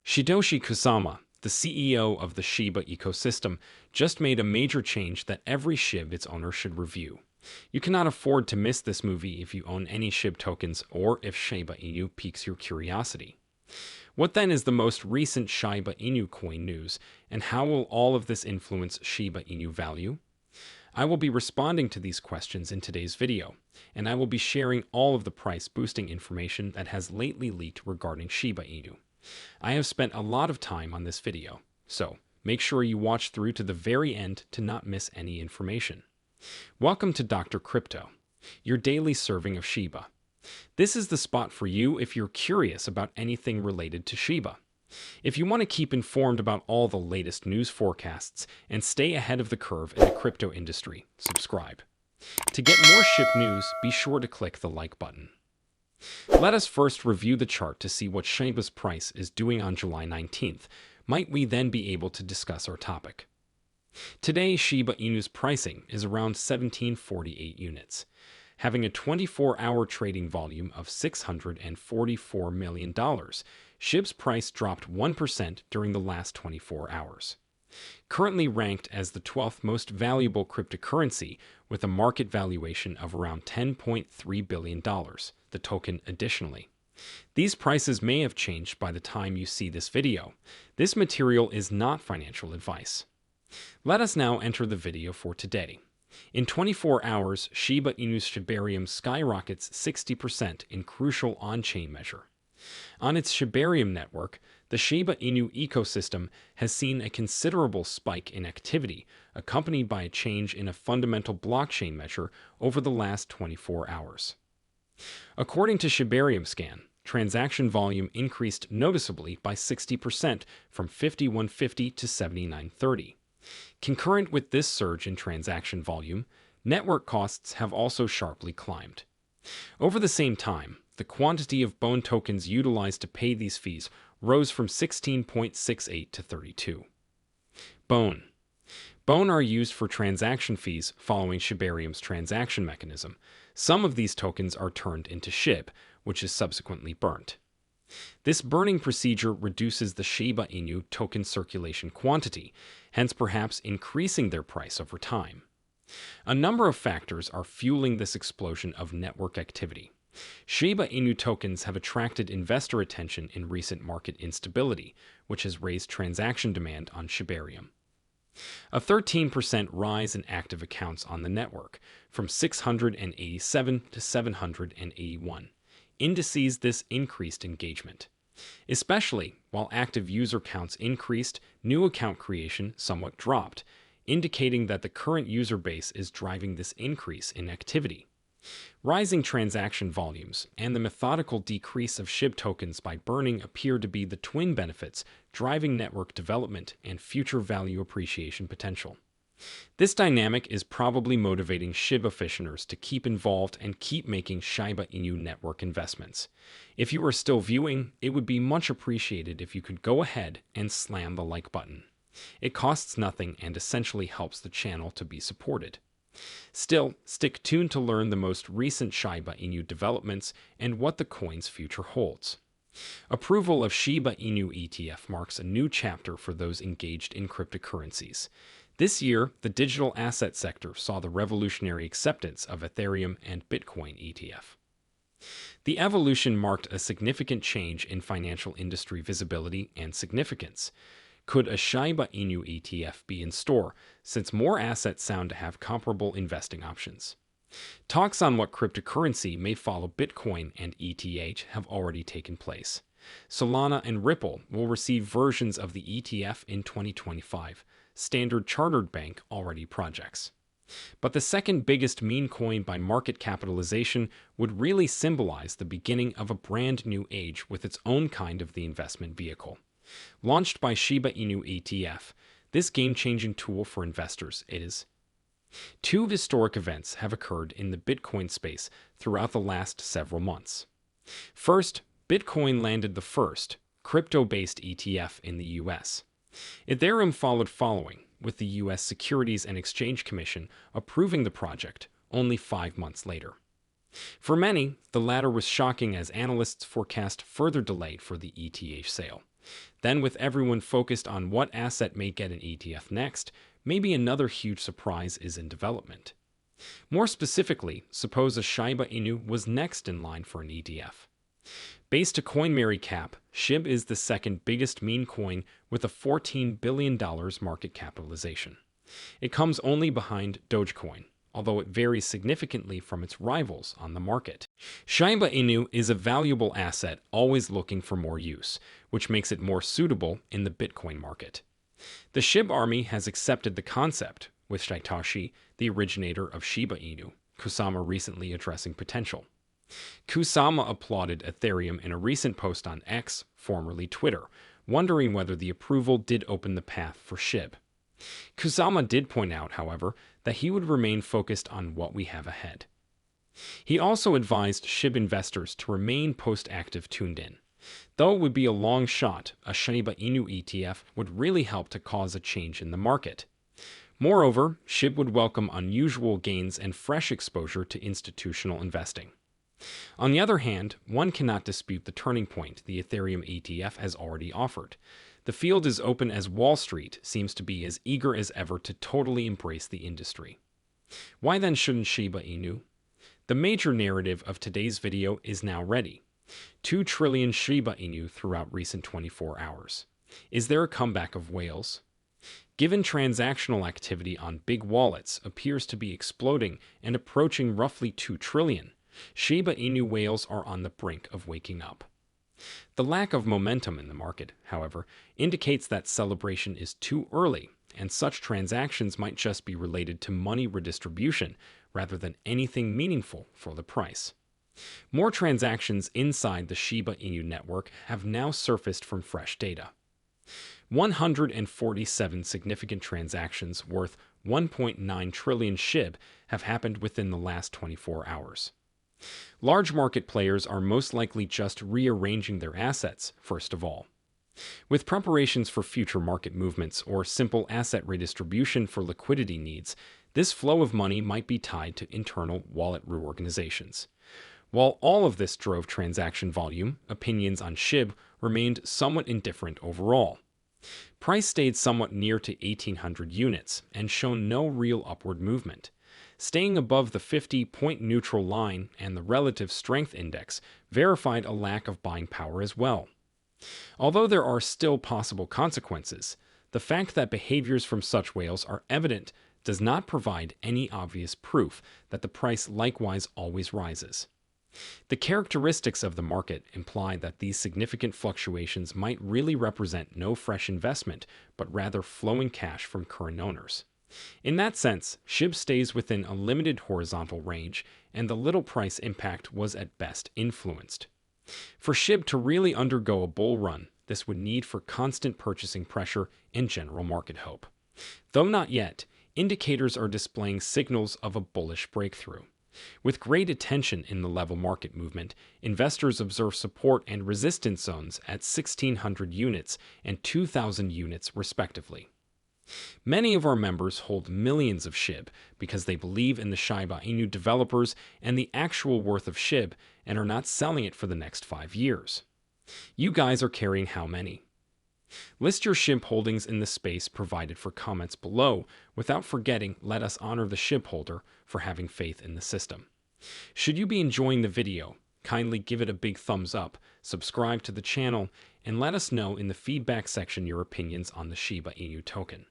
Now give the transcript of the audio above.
Satoshi Kusama, the CEO of the Shiba ecosystem, just made a major change that every SHIB its owner should review. You cannot afford to miss this movie if you own any SHIB tokens or if Shiba Inu piques your curiosity. What then is the most recent Shiba Inu coin news, and how will all of this influence Shiba Inu value? I will be responding to these questions in today's video, and I will be sharing all of the price-boosting information that has lately leaked regarding Shiba Inu. I have spent a lot of time on this video, so make sure you watch through to the very end to not miss any information. Welcome to Dr. Crypto, your daily serving of Shiba. This is the spot for you if you're curious about anything related to Shiba. If you want to keep informed about all the latest news forecasts and stay ahead of the curve in the crypto industry, subscribe. To get more SHIB news, be sure to click the like button. Let us first review the chart to see what Shiba's price is doing on July 19th. Might we then be able to discuss our topic? Today, Shiba Inu's pricing is around 1748 units, having a 24-hour trading volume of $644 million. SHIB's price dropped 1% during the last 24 hours. Currently ranked as the 12th most valuable cryptocurrency with a market valuation of around $10.3 billion, the token additionally. These prices may have changed by the time you see this video. This material is not financial advice. Let us now enter the video for today. In 24 hours, Shiba Inu's Shibarium skyrockets 60% in crucial on-chain measure. On its Shibarium network, the Shiba Inu ecosystem has seen a considerable spike in activity, accompanied by a change in a fundamental blockchain measure over the last 24 hours. According to Shibarium Scan, transaction volume increased noticeably by 60% from 5150 to 7930. Concurrent with this surge in transaction volume, network costs have also sharply climbed. Over the same time, the quantity of BONE tokens utilized to pay these fees rose from 16.68 to 32. BONE are used for transaction fees following Shibarium's transaction mechanism. Some of these tokens are turned into SHIB, which is subsequently burnt. This burning procedure reduces the Shiba Inu token circulation quantity, hence perhaps increasing their price over time. A number of factors are fueling this explosion of network activity. Shiba Inu tokens have attracted investor attention in recent market instability, which has raised transaction demand on Shibarium. A 13% rise in active accounts on the network, from 687 to 781. Indices this increased engagement. Especially while active user counts increased, new account creation somewhat dropped, indicating that the current user base is driving this increase in activity. Rising transaction volumes and the methodical decrease of SHIB tokens by burning appear to be the twin benefits driving network development and future value appreciation potential. This dynamic is probably motivating SHIB aficionados to keep involved and keep making Shiba Inu network investments. If you are still viewing, it would be much appreciated if you could go ahead and slam the like button. It costs nothing and essentially helps the channel to be supported. Still, stick tuned to learn the most recent Shiba Inu developments and what the coin's future holds. Approval of Shiba Inu ETF marks a new chapter for those engaged in cryptocurrencies. This year, the digital asset sector saw the revolutionary acceptance of Ethereum and Bitcoin ETF. The evolution marked a significant change in financial industry visibility and significance. Could a Shiba Inu ETF be in store, since more assets sound to have comparable investing options? Talks on what cryptocurrency may follow Bitcoin and ETH have already taken place. Solana and Ripple will receive versions of the ETF in 2025. Standard Chartered Bank already projects. But the second biggest meme coin by market capitalization would really symbolize the beginning of a brand new age with its own kind of the investment vehicle. Launched by Shiba Inu ETF, this game-changing tool for investors is. Two historic events have occurred in the Bitcoin space throughout the last several months. First, Bitcoin landed the first crypto-based ETF in the US. Ethereum following, with the U.S. Securities and Exchange Commission approving the project only 5 months later. For many, the latter was shocking as analysts forecast further delay for the ETH sale. Then, with everyone focused on what asset may get an ETF next, maybe another huge surprise is in development. More specifically, suppose a Shiba Inu was next in line for an ETF. Based to CoinMary cap, Shib is the second biggest meme coin with a $14 billion market capitalization. It comes only behind Dogecoin, although it varies significantly from its rivals on the market. Shiba Inu is a valuable asset always looking for more use, which makes it more suitable in the Bitcoin market. The Shib army has accepted the concept, with Satoshi, the originator of Shiba Inu, Kusama recently addressing potential. Kusama applauded Ethereum in a recent post on X, formerly Twitter, wondering whether the approval did open the path for Shib. Kusama did point out, however, that he would remain focused on what we have ahead. He also advised Shib investors to remain post-active tuned in. Though it would be a long shot, a Shiba Inu ETF would really help to cause a change in the market. Moreover, Shib would welcome unusual gains and fresh exposure to institutional investing. On the other hand, one cannot dispute the turning point the Ethereum ETF has already offered. The field is open as Wall Street seems to be as eager as ever to totally embrace the industry. Why then shouldn't Shiba Inu? The major narrative of today's video is now ready. 2 trillion Shiba Inu throughout recent 24 hours. Is there a comeback of whales? Given transactional activity on big wallets appears to be exploding and approaching roughly 2 trillion, Shiba Inu whales are on the brink of waking up. The lack of momentum in the market, however, indicates that celebration is too early, and such transactions might just be related to money redistribution rather than anything meaningful for the price. More transactions inside the Shiba Inu network have now surfaced from fresh data. 147 significant transactions worth 1.9 trillion SHIB have happened within the last 24 hours. Large market players are most likely just rearranging their assets, first of all. With preparations for future market movements or simple asset redistribution for liquidity needs, this flow of money might be tied to internal wallet reorganizations. While all of this drove transaction volume, opinions on SHIB remained somewhat indifferent overall. Price stayed somewhat near to 1,800 units and shown no real upward movement. Staying above the 50-point neutral line and the relative strength index verified a lack of buying power as well. Although there are still possible consequences, the fact that behaviors from such whales are evident does not provide any obvious proof that the price likewise always rises. The characteristics of the market imply that these significant fluctuations might really represent no fresh investment, but rather flowing cash from current owners. In that sense, SHIB stays within a limited horizontal range, and the little price impact was at best influenced. For SHIB to really undergo a bull run, this would need for constant purchasing pressure and general market hope. Though not yet, indicators are displaying signals of a bullish breakthrough. With great attention in the level market movement, investors observe support and resistance zones at 1,600 units and 2,000 units respectively. Many of our members hold millions of SHIB because they believe in the Shiba Inu developers and the actual worth of SHIB and are not selling it for the next 5 years. You guys are carrying how many? List your SHIB holdings in the space provided for comments below. Without forgetting, let us honor the SHIB holder for having faith in the system. Should you be enjoying the video, kindly give it a big thumbs up, subscribe to the channel, and let us know in the feedback section your opinions on the Shiba Inu token.